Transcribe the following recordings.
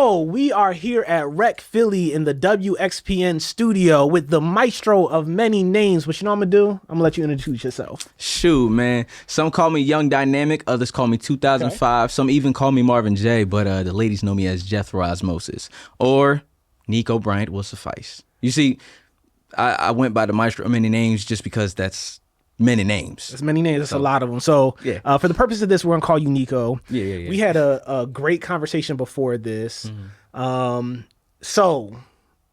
So we are here at Rec Philly in the WXPN studio with the maestro of many names. What you know I'm gonna do? I'm gonna let you introduce yourself. Shoot, man. Some call me Young Dynamic, others call me 2005. Okay. Some even call me Marvin J, but the ladies know me as Jethro Osmosis. Or Nico Bryant will suffice. You see, I went by the maestro of many names just because that's many names. There's many names. That's a lot of them. So yeah. For the purpose of this, we're going to call you Nico. Yeah. We had a great conversation before this. So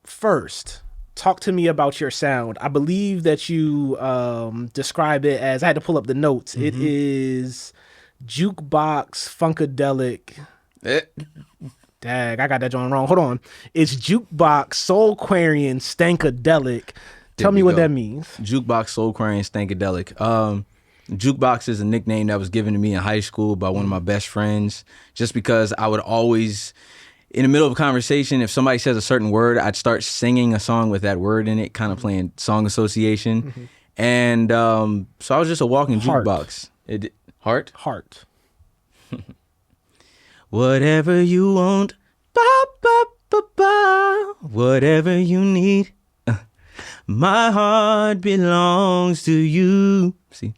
first, talk to me about your sound. I believe that you describe it as, I had to pull up the notes. It is jukebox funkadelic. Dag, I got that John wrong. Hold on. It's jukebox soulquarian stankadelic. Tell me what that means. Jukebox soulquarian stankadelic. Jukebox is a nickname that was given to me in high school by one of my best friends, just because I would always, in the middle of a conversation, if somebody says a certain word, I'd start singing a song with that word in it, kind of playing song association. And so I was just a walking jukebox. Heart? Whatever you want, ba, ba, ba, ba, whatever you need, my heart belongs to you. See?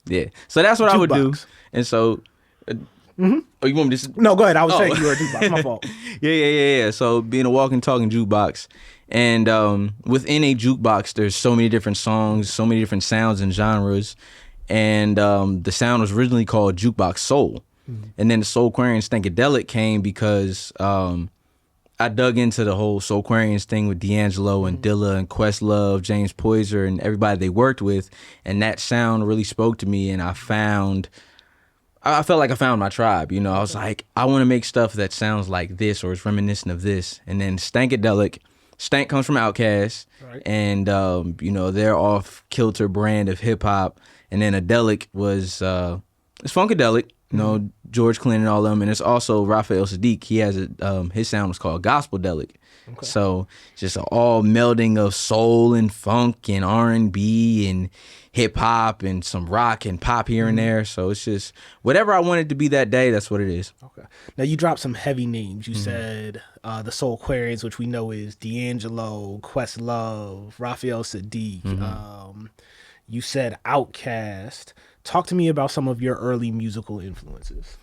Yeah. So that's what I would do. And so, oh, you want me to? No, go ahead. I was saying you were a jukebox. My fault. Yeah. So being a walking, talking jukebox. And within a jukebox, there's so many different songs, so many different sounds and genres. And the sound was originally called Jukebox Soul. And then the Soulquarian Stankadelic came because I dug into the whole Soulquarians thing with D'Angelo and Dilla and Questlove, James Poyser, and everybody they worked with. And that sound really spoke to me, and I felt like I found my tribe. You know, I was like, I want to make stuff that sounds like this or is reminiscent of this. And then Stankadelic, Stank comes from Outkast, right. And, you know, they're off-kilter brand of hip-hop. And then Adelic was, it's Funkadelic. You know, George Clinton and all of them. And it's also Raphael Sadiq. He has his sound was called Gospeldelic. Okay. So just an all melding of soul and funk and R&B and hip hop and some rock and pop here and there. So it's just whatever I wanted to be that day, that's what it is. Okay. Now you dropped some heavy names. You said the Soulquarians, which we know is D'Angelo, Questlove, Raphael Sadiq. You said Outkast. Talk to me about some of your early musical influences.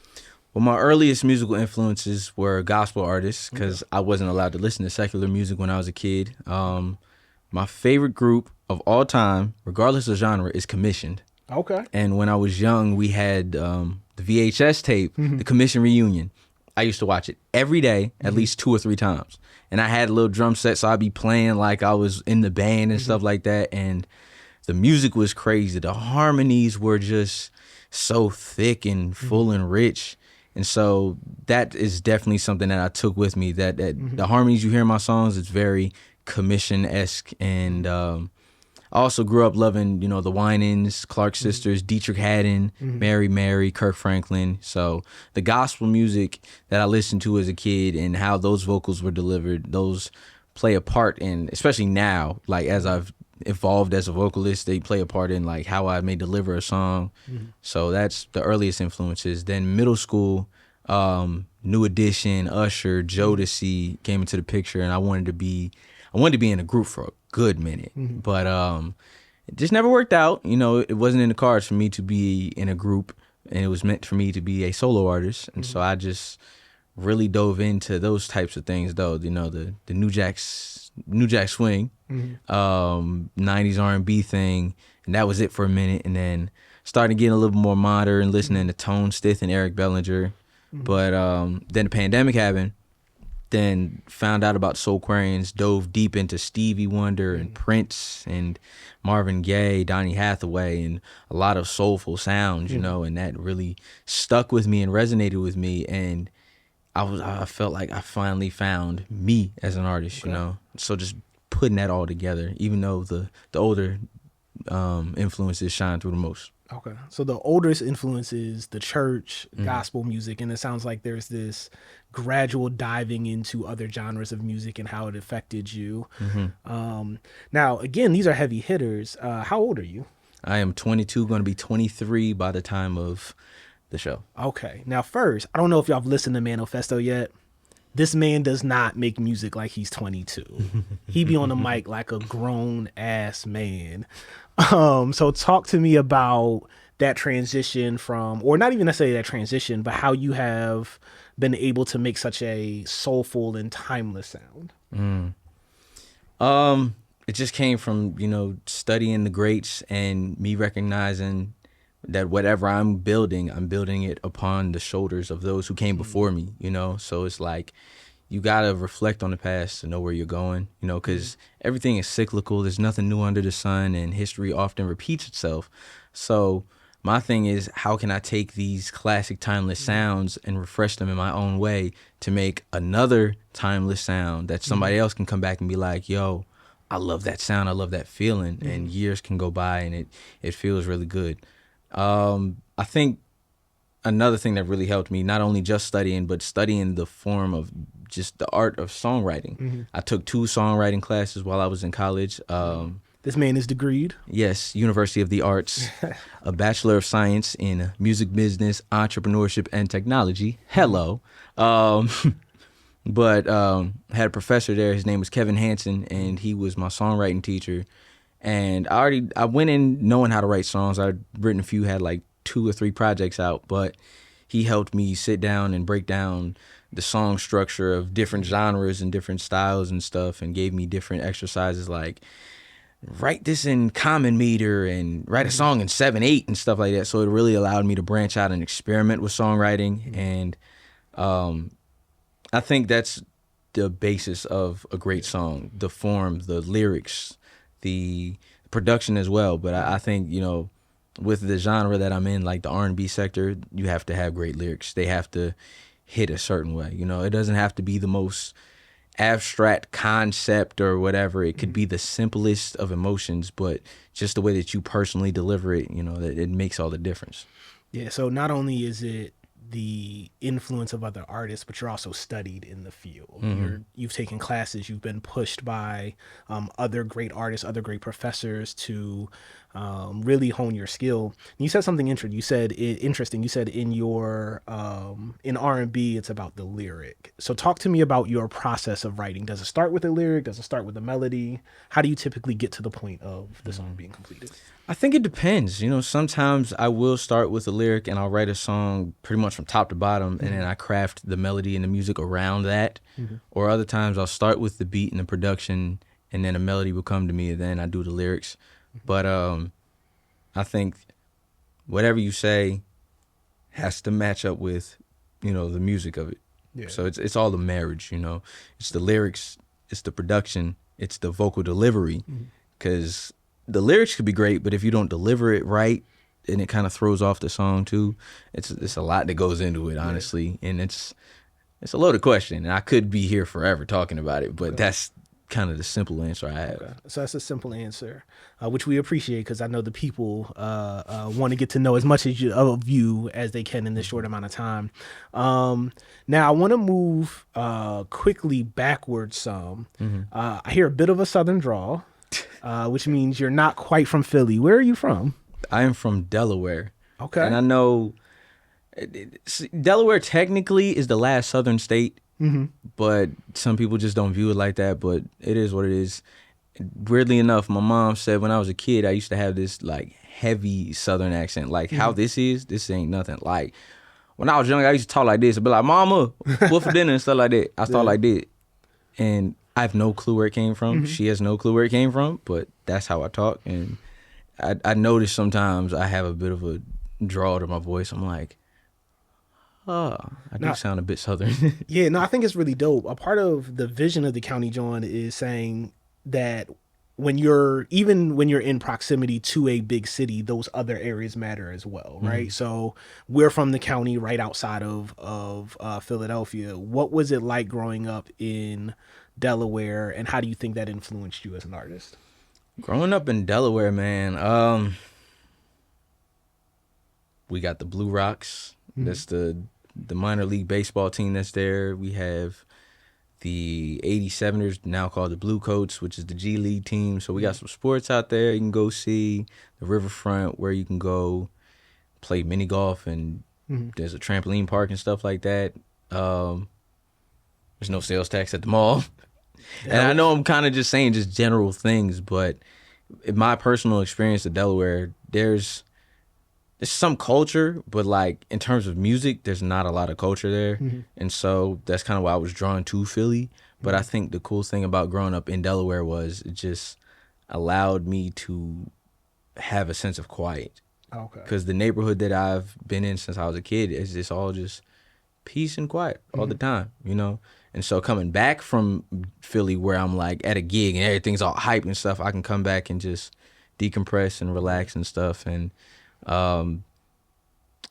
Well, my earliest musical influences were gospel artists because I wasn't allowed to listen to secular music when I was a kid. My favorite group of all time, regardless of genre, is Commissioned. Okay. And when I was young, we had the VHS tape, the Commission Reunion. I used to watch it every day, at least 2 or 3 times. And I had a little drum set, so I'd be playing like I was in the band and stuff like that. And the music was crazy. The harmonies were just so thick and full and rich. And so that is definitely something that I took with me, that the harmonies you hear in my songs, it's very Commission-esque. And I also grew up loving, you know, the Winans, Clark Sisters, Dietrich Haddon, Mary Mary, Kirk Franklin. So the gospel music that I listened to as a kid and how those vocals were delivered, those play a part in, especially now, like as I've evolved as a vocalist, they play a part in like how I may deliver a song. So that's the earliest influences. Then middle school, New Edition, Usher, Jodeci came into the picture, and I wanted to be in a group for a good minute, but it just never worked out. You know, it wasn't in the cards for me to be in a group, and it was meant for me to be a solo artist. And so I just really dove into those types of things, though. You know, the New Jack Swing, 90s R&B thing, and that was it for a minute. And then started getting a little more modern, listening to Tone Stith and Eric Bellinger. But then the pandemic happened. Then found out about Soulquarians, dove deep into Stevie Wonder and Prince and Marvin Gaye, Donny Hathaway, and a lot of soulful sounds, you know, and that really stuck with me and resonated with me. And I felt like I finally found me as an artist, you know. So just putting that all together, even though the older influences shine through the most. Okay. So the oldest influences the church, gospel music, and it sounds like there's this gradual diving into other genres of music and how it affected you. Now, again, these are heavy hitters. How old are you? I am 22, going to be 23 by the time of the show. Okay. Now, first, I don't know if y'all have listened to Manifesto yet. this man does not make music like he's 22. He be on the mic like a grown ass man. So talk to me about that transition from, or not even necessarily that transition, but how you have been able to make such a soulful and timeless sound. It just came from, studying the greats and me recognizing that whatever I'm building it upon the shoulders of those who came before me, So it's like, you got to reflect on the past to know where you're going, because everything is cyclical. There's nothing new under the sun, and history often repeats itself. So my thing is, how can I take these classic timeless sounds and refresh them in my own way to make another timeless sound that somebody else can come back and be like, yo, I love that sound. I love that feeling. And years can go by and it feels really good. I think another thing that really helped me, not only just studying, but studying the form of just the art of songwriting. I took 2 songwriting classes while I was in college. This man is degreed. Yes, University of the Arts, a Bachelor of Science in Music Business, Entrepreneurship, and Technology. Hello. But had a professor there. His name was Kevin Hansen, and he was my songwriting teacher. And I went in knowing how to write songs. I'd written a few, had like 2 or 3 projects out, but he helped me sit down and break down the song structure of different genres and different styles and stuff, and gave me different exercises like write this in common meter and write a song in 7/8 and stuff like that. So it really allowed me to branch out and experiment with songwriting. And I think that's the basis of a great song, the form, the lyrics, the production as well. But I think, with the genre that I'm in, like the R&B sector, you have to have great lyrics. They have to hit a certain way. It doesn't have to be the most abstract concept or whatever. It could be the simplest of emotions, but just the way that you personally deliver it, that it makes all the difference. Yeah, so not only is it the influence of other artists, but you're also studied in the field. You've taken classes, you've been pushed by other great artists, other great professors to really hone your skill. And you said something interesting. You said in your in R&B, it's about the lyric. So talk to me about your process of writing. Does it start with a lyric? Does it start with a melody? How do you typically get to the point of the song being completed? I think it depends. Sometimes I will start with a lyric and I'll write a song pretty much from top to bottom, and then I craft the melody and the music around that. Or other times I'll start with the beat and the production, and then a melody will come to me, and then I do the lyrics. But I think whatever you say has to match up with, the music of it. Yeah. So it's all the marriage, It's the lyrics, it's the production, it's the vocal delivery. Because the lyrics could be great, but if you don't deliver it right, and it kind of throws off the song too, it's a lot that goes into it, honestly. Yeah. And it's a loaded question, and I could be here forever talking about it, but that's kind of the simple answer I have. Okay. So that's a simple answer, which we appreciate, because I know the people want to get to know as much of you as they can in this short amount of time. Now I want to move quickly backwards some. I hear a bit of a Southern drawl, which means you're not quite from Philly. Where are you from? I am from Delaware. Okay. And I know Delaware technically is the last Southern state, but some people just don't view it like that, but it is what it is. Weirdly enough, my mom said when I was a kid, I used to have this like heavy Southern accent, like how this ain't nothing. Like when I was young, I used to talk like this. I'd be like, "Mama, what for dinner?" and stuff like that. I thought like that. And I have no clue where it came from. She has no clue where it came from, but that's how I talk. And I notice sometimes I have a bit of a drawl to my voice. I'm like, I do sound a bit Southern. Yeah, no, I think it's really dope. A part of the vision of the County Jawn is saying that when you're in proximity to a big city, those other areas matter as well, right? So we're from the county right outside of Philadelphia. What was it like growing up in Delaware, and how do you think that influenced you as an artist? Growing up in Delaware, man, we got the Blue Rocks. That's the minor league baseball team that's there. We have the 87ers, now called the Blue Coats, which is the G League team. So we got some sports out there you can go see. The riverfront, where you can go play mini golf, and there's a trampoline park and stuff like that. There's no sales tax at the mall. And I know I'm kind of just saying just general things, but in my personal experience of Delaware, there's some culture, but like in terms of music, there's not a lot of culture there. And so that's kind of why I was drawn to Philly. But I think the cool thing about growing up in Delaware was it just allowed me to have a sense of quiet. Okay. Because the neighborhood that I've been in since I was a kid is just all just peace and quiet all the time, you know? And so coming back from Philly where I'm like at a gig and everything's all hype and stuff, I can come back and just decompress and relax and stuff. And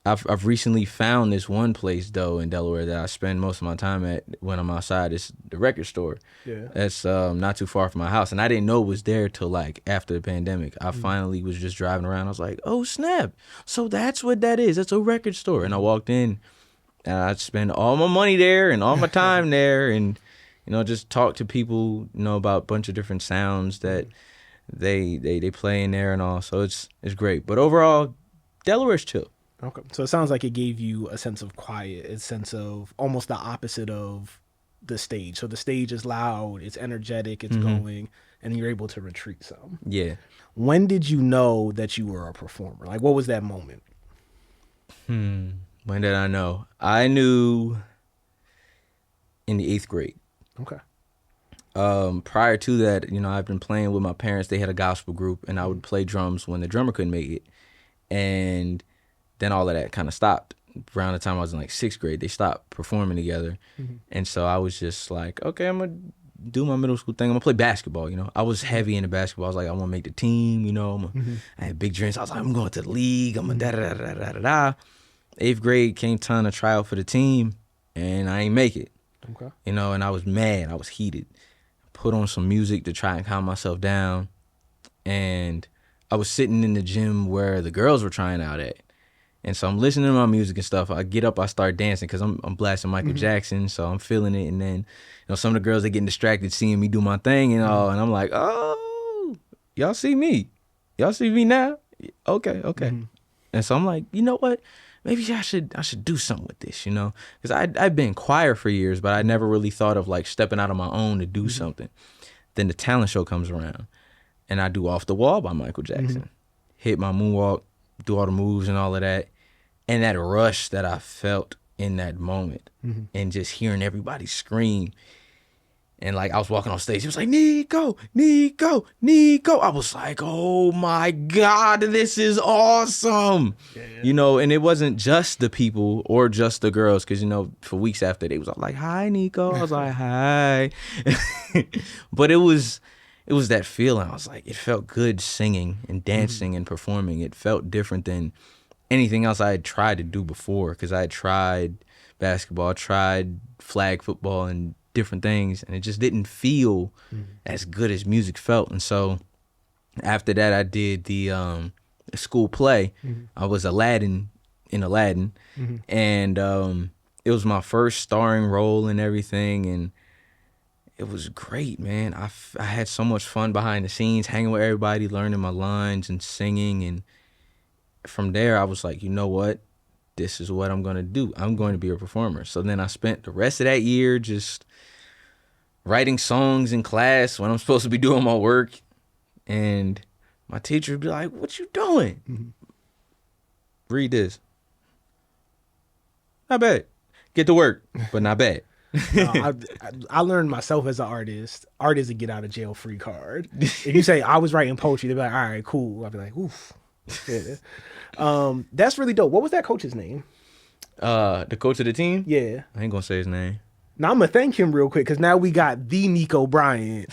I've recently found this one place though in Delaware that I spend most of my time at when I'm outside. It's the record store. Yeah. That's not too far from my house. And I didn't know it was there till like after the pandemic. I finally was just driving around. I was like, oh snap. So that's what that is. That's a record store. And I walked in and I spend all my money there and all my time there and, you know, just talk to people, you know, about a bunch of different sounds that they play in there and all. So it's great. But overall, Delaware's chill. Okay. So it sounds like it gave you a sense of quiet, a sense of almost the opposite of the stage. So the stage is loud, it's energetic, it's going, and you're able to retreat some. Yeah. When did you know that you were a performer? Like, what was that moment? When did I know? I knew in the 8th grade. Okay. Prior to that, you know, I've been playing with my parents. They had a gospel group, and I would play drums when the drummer couldn't make it. And then all of that kind of stopped. Around the time I was in like 6th grade, they stopped performing together. And so I was just like, okay, I'm going to do my middle school thing. I'm going to play basketball, you know. I was heavy into basketball. I was like, I want to make the team, you know. I had big dreams. I was like, I'm going to the league. I'm going to da-da-da-da-da-da. 8th grade came time to try out for the team, and I ain't make it. Okay. You know, and I was mad. I was heated. Put on some music to try and calm myself down. And I was sitting in the gym where the girls were trying out at. And so I'm listening to my music and stuff. I get up, I start dancing because I'm blasting Michael Jackson, so I'm feeling it. And then, you know, some of the girls are getting distracted seeing me do my thing and all. And I'm like, oh, y'all see me? Y'all see me now? Okay. And so I'm like, you know what? Maybe I should do something with this, you know? Because I'd been in choir for years, but I never really thought of like stepping out on my own to do something. Then the talent show comes around, and I do Off the Wall by Michael Jackson. Hit my moonwalk, do all the moves and all of that. And that rush that I felt in that moment and just hearing everybody scream. And like I was walking on stage, it was like, Nico, Nico, Nico. I was like, oh my God, this is awesome. Yeah. You know, and it wasn't just the people or just the girls, because, you know, for weeks after they was all like, hi, Nico. I was like, hi. But it was that feeling. I was like, it felt good singing and dancing and performing. It felt different than anything else I had tried to do before, because I had tried basketball, tried flag football and different things, and it just didn't feel as good as music felt. And so after that, I did the school play. I was Aladdin in Aladdin, and it was my first starring role and everything, and it was great, man. I had so much fun behind the scenes, hanging with everybody, learning my lines and singing. And from there, I was like, you know what? This is what I'm going to do. I'm going to be a performer. So then I spent the rest of that year just writing songs in class when I'm supposed to be doing my work. And my teacher would be like, what you doing? Read this. Not bad. Get to work, but not bad. No, I learned myself as an artist. Art is a get out of jail free card. If you say I was writing poetry, they'd be like, all right, cool. I'd be like, oof. Yeah. That's really dope. What was that coach's name? The coach of the team? Yeah. I ain't gonna say his name. Now I'm gonna thank him real quick, because now we got the Nico Bryant,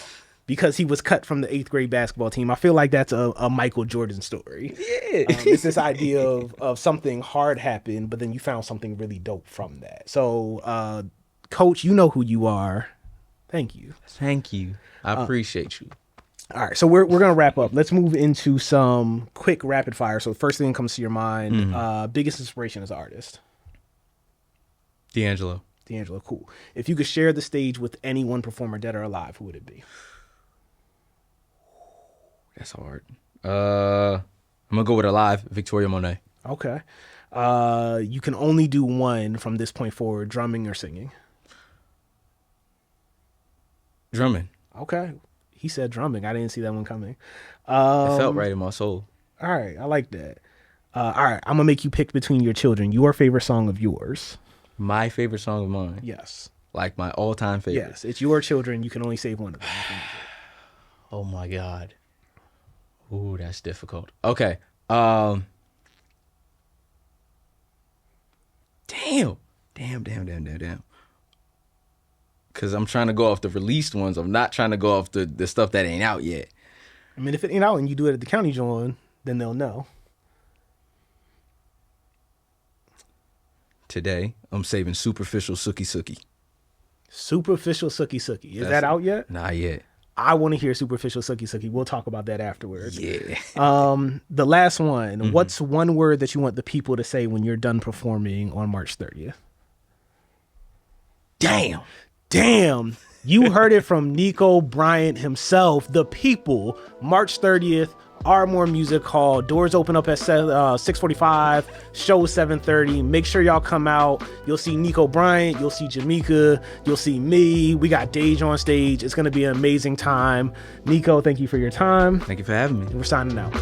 because he was cut from the 8th grade basketball team. I feel like that's a Michael Jordan story. Yeah. It's this idea of something hard happened, but then you found something really dope from that. So, Coach, you know who you are. Thank you. Thank you. I appreciate you. All right, so we're gonna wrap up. Let's move into some quick rapid fire. So first thing that comes to your mind, biggest inspiration as an artist? D'Angelo, cool. If you could share the stage with any one performer, dead or alive, who would it be? That's hard. I'm gonna go with alive, Victoria Monet. Okay. You can only do one from this point forward, drumming or singing. Drumming. Okay. He said drumming. I didn't see that one coming. It felt right in my soul. All right. I like that. All right. I'm going to make you pick between your children. Your favorite song of yours. My favorite song of mine. Yes. Like my all-time favorite. Yes. It's your children. You can only save one of them. Oh my God. Ooh, that's difficult. Okay. Damn. Because I'm trying to go off the released ones. I'm not trying to go off the stuff that ain't out yet. I mean, if it ain't out and you do it at the County Jawn, then they'll know. Today, I'm saving Superficial Sookie Sookie. Superficial Sookie Sookie. Is that out yet? Not yet. I want to hear Superficial Sookie Sookie. We'll talk about that afterwards. Yeah. The last one. What's one word that you want the people to say when you're done performing on March 30th? Damn. You heard it from Nico Bryant himself. The people, March 30th, Ardmore Music Hall. Doors open up at 6:45. Show 7:30. Make sure y'all come out. You'll see Nico Bryant. You'll see Jamaica. You'll see me. We got Dage on stage. It's going to be an amazing time. Nico, thank you for your time. Thank you for having me. We're signing out.